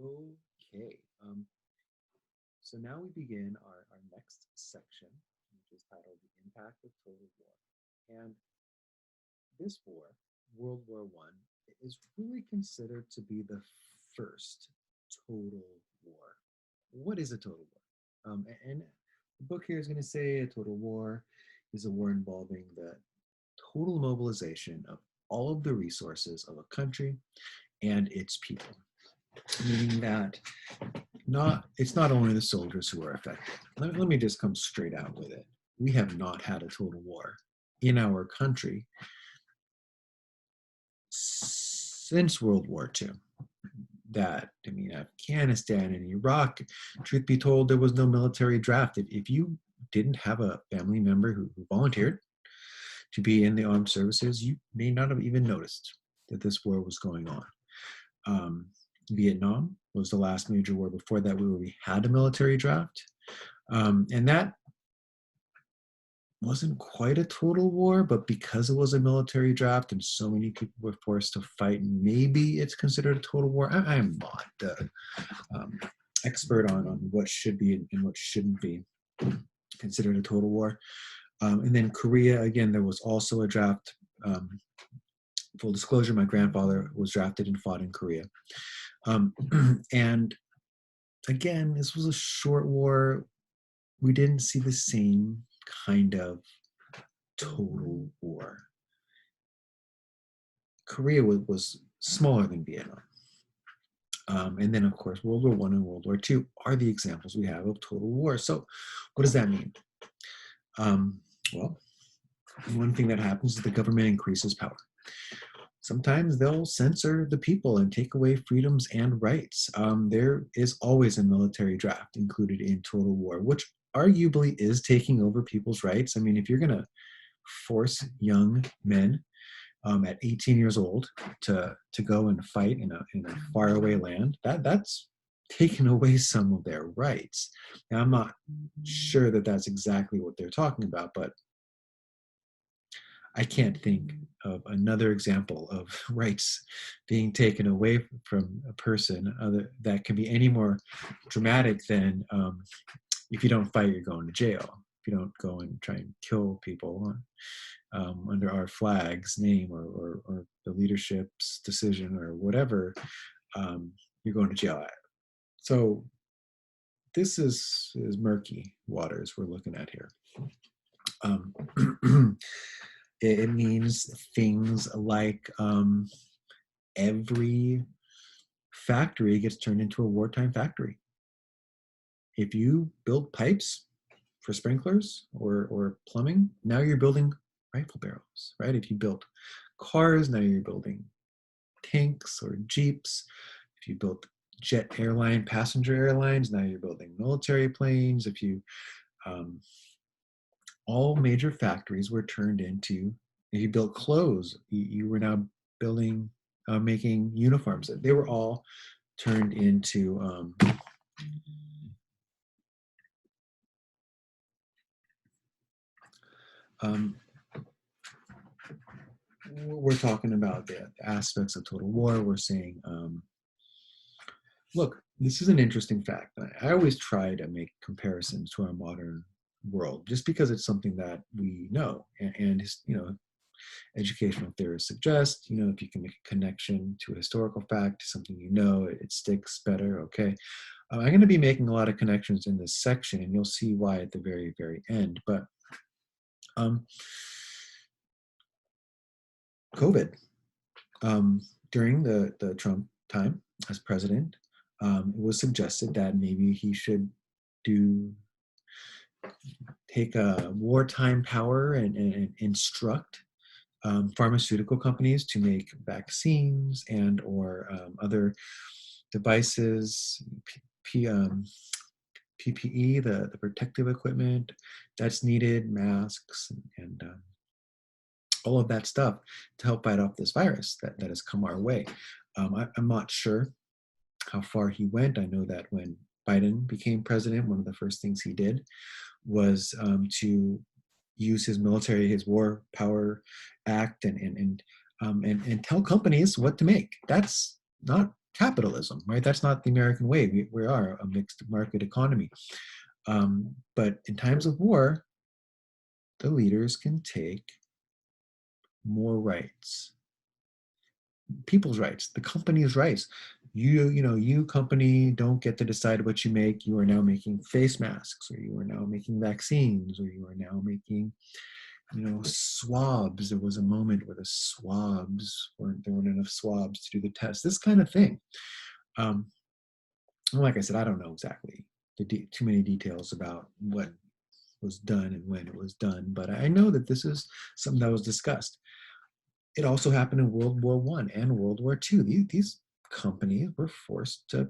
Okay. So now we begin our next section, which is titled The Impact of Total War. And this war, World War One, is really considered to be the first total war. What is a total war? And the book here is going to say a total war is a war involving the total mobilization of all of the resources of a country and its people, meaning that it's not only the soldiers who are affected. Let me just come straight out with it. We have not had a total war in our country since World War II. Afghanistan and Iraq, truth be told, there was no military draft. If you didn't have a family member who volunteered to be in the armed services, you may not have even noticed that this war was going on. Vietnam was the last major war before that where we had a military draft. And that wasn't quite a total war, but because it was a military draft and so many people were forced to fight, maybe it's considered a total war. I'm not the expert on what should be and what shouldn't be considered a total war. And then Korea, again, there was also a draft. Full disclosure, my grandfather was drafted and fought in Korea. And again, this was a short war. We didn't see the same kind of total war. Korea was smaller than Vietnam. And then, of course, World War I and World War II are the examples we have of total war. So what does that mean? Well, one thing that happens is the government increases power. Sometimes they'll censor the people and take away freedoms and rights. There is always a military draft included in total war, which arguably is taking over people's rights. I mean, if you're going to force young men at 18 years old to go and fight in a faraway land, that's taken away some of their rights. Now, I'm not sure that that's exactly what they're talking about, but I can't think of another example of rights being taken away from a person that can be any more dramatic than if you don't fight, you're going to jail. If you don't go and try and kill people under our flag's name or the leadership's decision or whatever, you're going to jail. So this is murky waters we're looking at here. It means things like every factory gets turned into a wartime factory. If you build pipes for sprinklers or plumbing, now you're building rifle barrels, right? If you built cars, now you're building tanks or jeeps. If you built jet airline, passenger airlines, now you're building military planes. If you all major factories were turned into, if you built clothes, you were now building, making uniforms. They were all turned into we're talking about the aspects of total war. We're saying, look, this is an interesting fact. I always try to make comparisons to our modern world just because it's something that we know and educational theorists suggest, if you can make a connection to a historical fact, something it sticks better, okay? I'm going to be making a lot of connections in this section, and you'll see why at the very, very end. But COVID, during the Trump time as president, it was suggested that maybe he should take a wartime power and instruct pharmaceutical companies to make vaccines and or other devices, PPE, the protective equipment that's needed, masks, and all of that stuff to help fight off this virus that has come our way. I'm not sure how far he went. I know that when Biden became president, one of the first things he did was to use his military, his War Power Act, and tell companies what to make. That's not capitalism, right? That's not the American way. We are a mixed market economy. But in times of war, the leaders can take more rights, people's rights, the company's rights. You company don't get to decide what you make. You are now making face masks, or you are now making vaccines, or you are now making, swabs. There was a moment where there weren't enough swabs to do the test. This kind of thing. Um, like I said, I don't know exactly too many details about what was done and when it was done, but I know that this is something that was discussed. It also happened in World War One and World War Two. These companies were forced to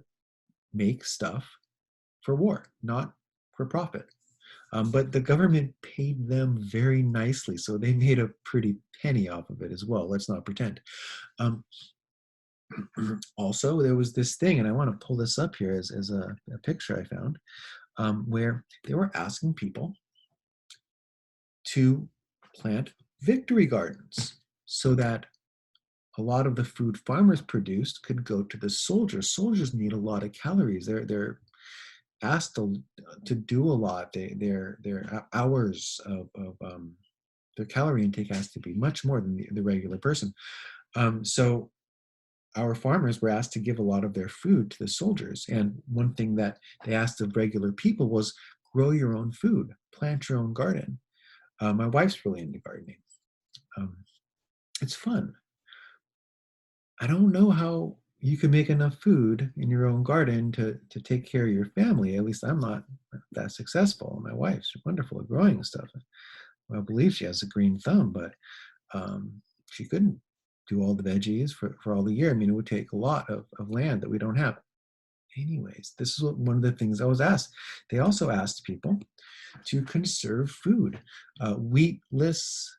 make stuff for war, not for profit. But the government paid them very nicely, so they made a pretty penny off of it as well. Let's not pretend. Um, Also, there was this thing, and I want to pull this up here as a picture I found, where they were asking people to plant victory gardens so that a lot of the food farmers produced could go to the soldiers. Soldiers need a lot of calories. They're asked to do a lot. Their hours of their calorie intake has to be much more than the regular person. So our farmers were asked to give a lot of their food to the soldiers. And one thing that they asked of regular people was grow your own food, plant your own garden. My wife's really into gardening. Um, it's fun. I don't know how you can make enough food in your own garden to take care of your family. At least I'm not that successful. My wife's wonderful at growing stuff. I believe she has a green thumb, but she couldn't do all the veggies for all the year. I mean, it would take a lot of land that we don't have. Anyways, this is one of the things I was asked. They also asked people to conserve food. Wheatless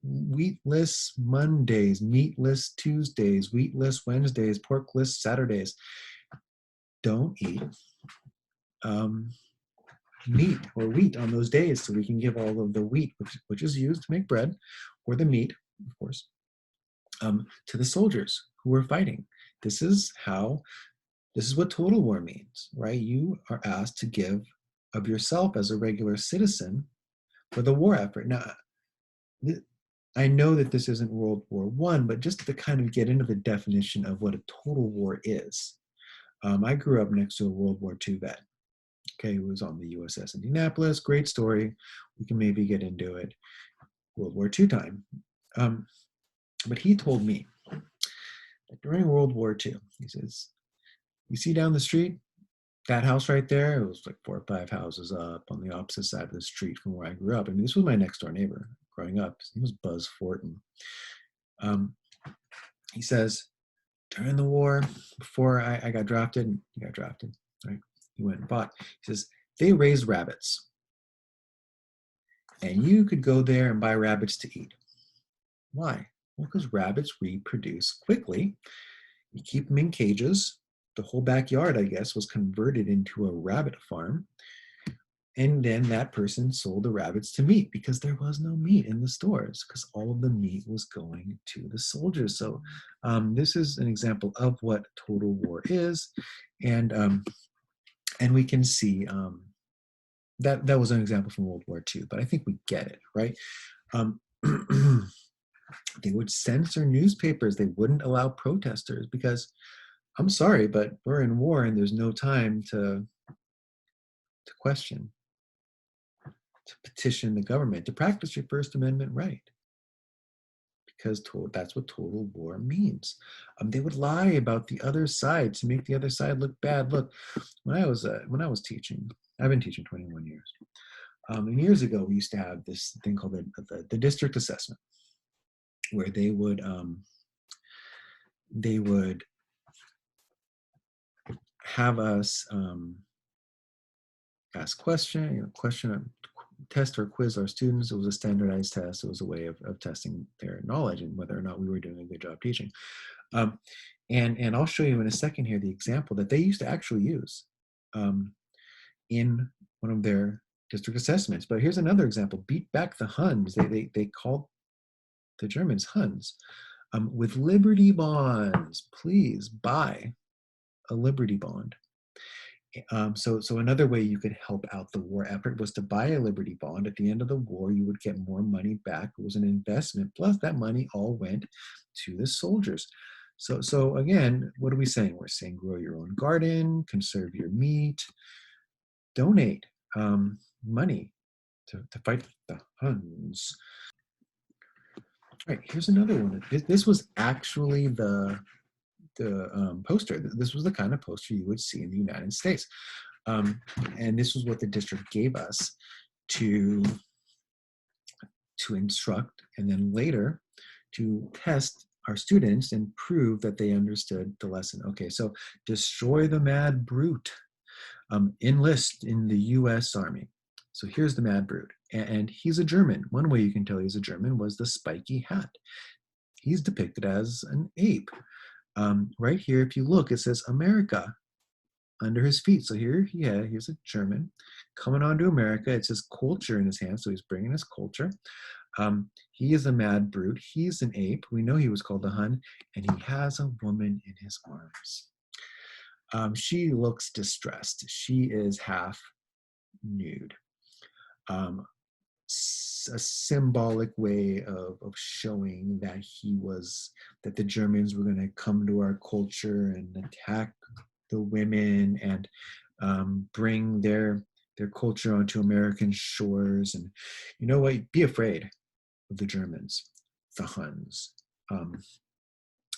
wheatless Mondays, meatless Tuesdays, wheatless Wednesdays, porkless Saturdays. Don't eat meat or wheat on those days, so we can give all of the wheat, which is used to make bread, or the meat, of course, to the soldiers who were fighting. This is what total war means, right? You are asked to give of yourself as a regular citizen for the war effort. Now, I know that this isn't World War One, but just to kind of get into the definition of what a total war is. I grew up next to a World War II vet. Okay, who was on the USS Indianapolis. Great story. We can maybe get into it. World War II time. But he told me that during World War II, he says, you see down the street, that house right there, it was like 4 or 5 houses up on the opposite side of the street from where I grew up. I mean, this was my next door neighbor growing up. His name was Buzz Fortin. He says, during the war, before I got drafted, he got drafted, right? He went and fought. He says, they raised rabbits. And you could go there and buy rabbits to eat. Why? Well, because rabbits reproduce quickly. You keep them in cages. The whole backyard, I guess, was converted into a rabbit farm. And then that person sold the rabbits to meat because there was no meat in the stores because all of the meat was going to the soldiers. So this is an example of what total war is. And we can see that was an example from World War II, but I think we get it, right? They would censor newspapers. They wouldn't allow protesters because I'm sorry, but we're in war and there's no time to question, to petition the government, to practice your First Amendment right. Because that's what total war means. They would lie about the other side to make the other side look bad. Look, when I was teaching, I've been teaching 21 years. And years ago, we used to have this thing called the district assessment, where they would have us ask question, test or quiz our students. It was a standardized test. It was a way of testing their knowledge and whether or not we were doing a good job teaching. And I'll show you in a second here the example that they used to actually use in one of their district assessments. But here's another example: beat back the Huns. They called the Germans Huns. With Liberty bonds, please buy a Liberty bond. So another way you could help out the war effort was to buy a Liberty bond. At the end of the war, you would get more money back. It was an investment. Plus, that money all went to the soldiers. So again, what are we saying? We're saying grow your own garden, conserve your meat, donate money to fight the Huns. All right, here's another one. This was actually the poster. This was the kind of poster you would see in the United States. And this was what the district gave us to instruct and then later to test our students and prove that they understood the lesson. Okay, so destroy the mad brute. Enlist in the US Army. So here's the mad brute. And he's a German. One way you can tell he's a German was the spiky hat. He's depicted as an ape. Right here, if you look, it says America under his feet. So here's a German coming on to America. It says culture in his hand, so he's bringing his culture. He is a mad brute. He's an ape. We know he was called the Hun, and he has a woman in his arms. She looks distressed. She is half nude. A symbolic way of showing that that the Germans were going to come to our culture and attack the women and bring their culture onto American shores. And you know what? Be afraid of the Germans, the Huns.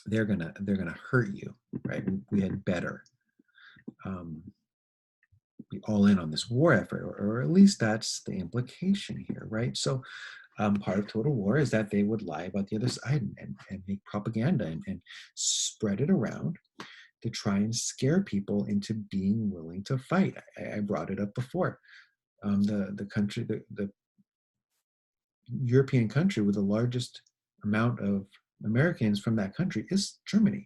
They're gonna hurt you, right? We had better be all in on this war effort, or at least that's the implication here, right? So part of total war is that they would lie about the other side and make propaganda and spread it around to try and scare people into being willing to fight. I brought it up before. The country, the European country with the largest amount of Americans from that country is Germany.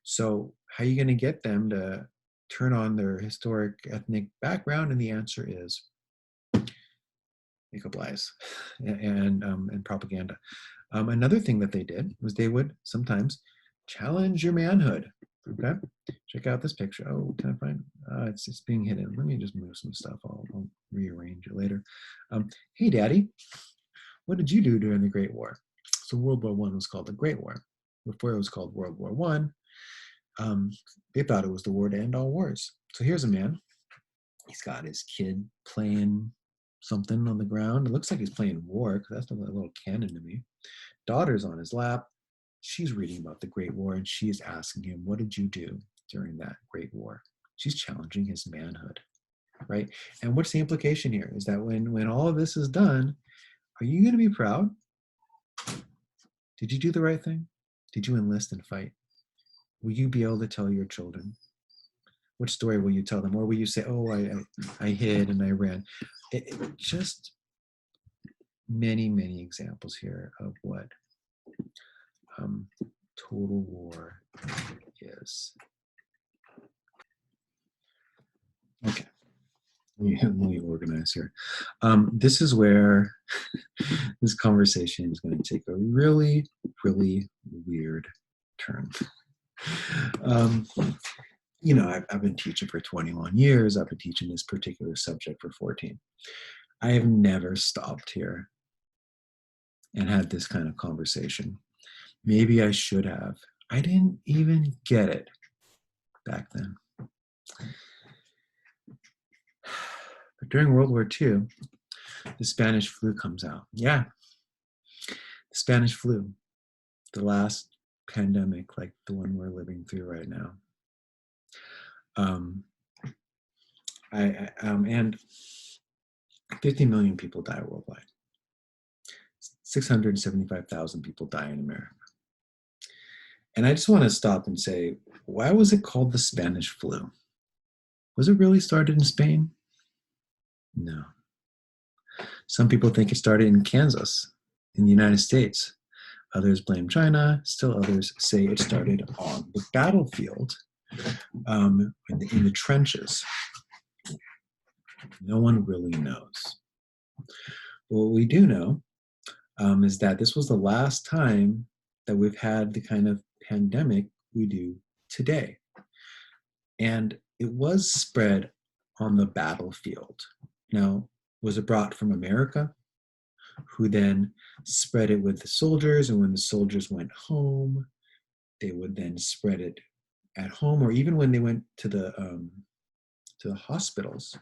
So how are you going to get them to turn on their historic ethnic background? And the answer is make up lies and propaganda. Another thing that they did was they would sometimes challenge your manhood. Okay, check out this picture. Oh, can I find? It's being hidden. Let me just move some stuff. I'll rearrange it later. Hey, Daddy, what did you do during the Great War? So World War I was called the Great War. Before it was called World War I, they thought it was the war to end all wars. So here's a man. He's got his kid playing something on the ground. It looks like he's playing war, because that's a little cannon to me. Daughter's on his lap. She's reading about the Great War, and she's asking him, what did you do during that Great War? She's challenging his manhood, right? And what's the implication here is that when all of this is done, are you going to be proud? Did you do the right thing? Did you enlist and fight? Will you be able to tell your children? What story will you tell them? Or will you say, oh, I hid and I ran? Just many, many examples here of what total war is. Okay, let me organize here. This is where this conversation is going to take a really, really weird turn. You know, I've been teaching for 21 years. I've been teaching this particular subject for 14. I have never stopped here and had this kind of conversation. Maybe I should have. I didn't even get it back then. But during World War II, the Spanish flu comes out. Yeah, the Spanish flu, the last pandemic like the one we're living through right now. And 50 million people die worldwide. 675,000 people die in America. And I just want to stop and say, why was it called the Spanish flu? Was it really started in Spain? No. Some people think it started in Kansas, in the United States. Others blame China. Still others say it started on the battlefield, in the trenches. No one really knows. But what we do know is that this was the last time that we've had the kind of pandemic we do today. And it was spread on the battlefield. Now, was it brought from America, who then spread it with the soldiers? And when the soldiers went home, they would then spread it at home, or even when they went to the hospitals,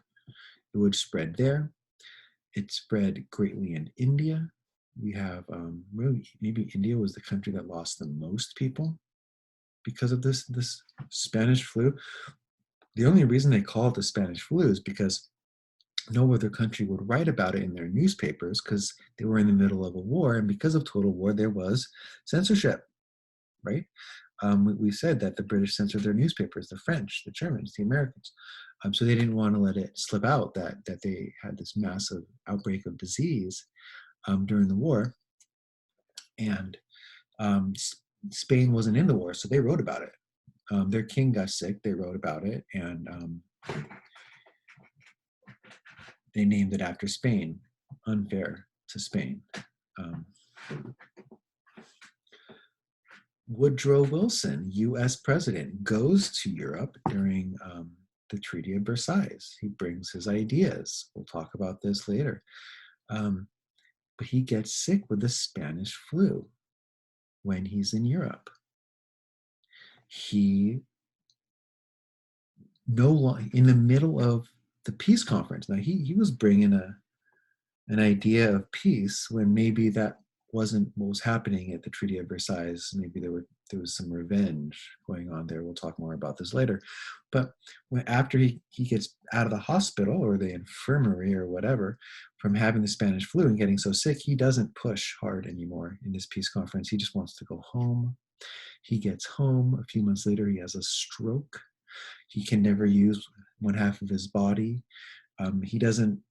it would spread there. It spread greatly in India. We have maybe India was the country that lost the most people because of this Spanish flu. The only reason they call it the Spanish flu is because no other country would write about it in their newspapers because they were in the middle of a war, and because of total war, there was censorship, right? We said that the British censored their newspapers, the French, the Germans, the Americans. So they didn't want to let it slip out that they had this massive outbreak of disease during the war. And Spain wasn't in the war, so they wrote about it. Their king got sick, they wrote about it, and they named it after Spain, unfair to Spain. Woodrow Wilson, US president, goes to Europe during the Treaty of Versailles. He brings his ideas. We'll talk about this later. But he gets sick with the Spanish flu when he's in Europe. He in the middle of the peace conference. Now he was bringing an idea of peace when maybe that wasn't what was happening at the Treaty of Versailles. Maybe there was some revenge going on there. We'll talk more about this later. But after he gets out of the hospital or the infirmary or whatever from having the Spanish flu and getting so sick, he doesn't push hard anymore in this peace conference. He just wants to go home. He gets home. A few months later, he has a stroke. He can never use one half of his body. He doesn't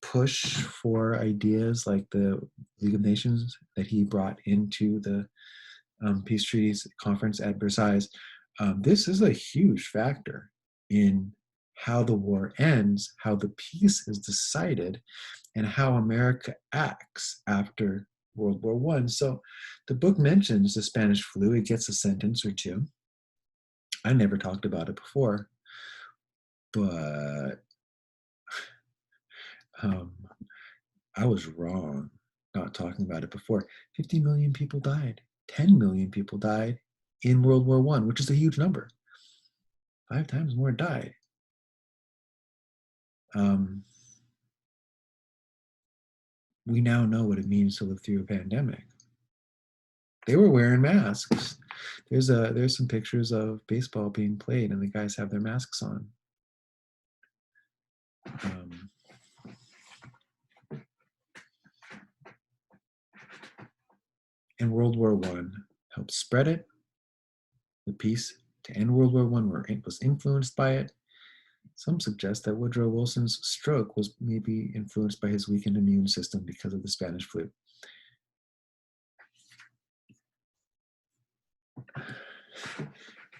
push for ideas like the League of Nations that he brought into the peace treaties conference at Versailles. This is a huge factor in how the war ends, how the peace is decided, and how America acts after World War I. So the book mentions the Spanish flu. It gets a sentence or two. I never talked about it before, but I was wrong not talking about it before. 50 million people died. 10 million people died in World War I, which is a huge number. 5 times more died. We now know what it means to live through a pandemic. They were wearing masks. There's some pictures of baseball being played, and the guys have their masks on. And World War I helped spread it. The peace to end World War I was influenced by it. Some suggest that Woodrow Wilson's stroke was maybe influenced by his weakened immune system because of the Spanish flu.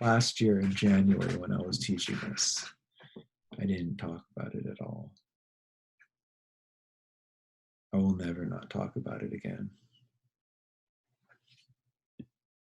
Last year in January, when I was teaching this, I didn't talk about it at all. I will never not talk about it again.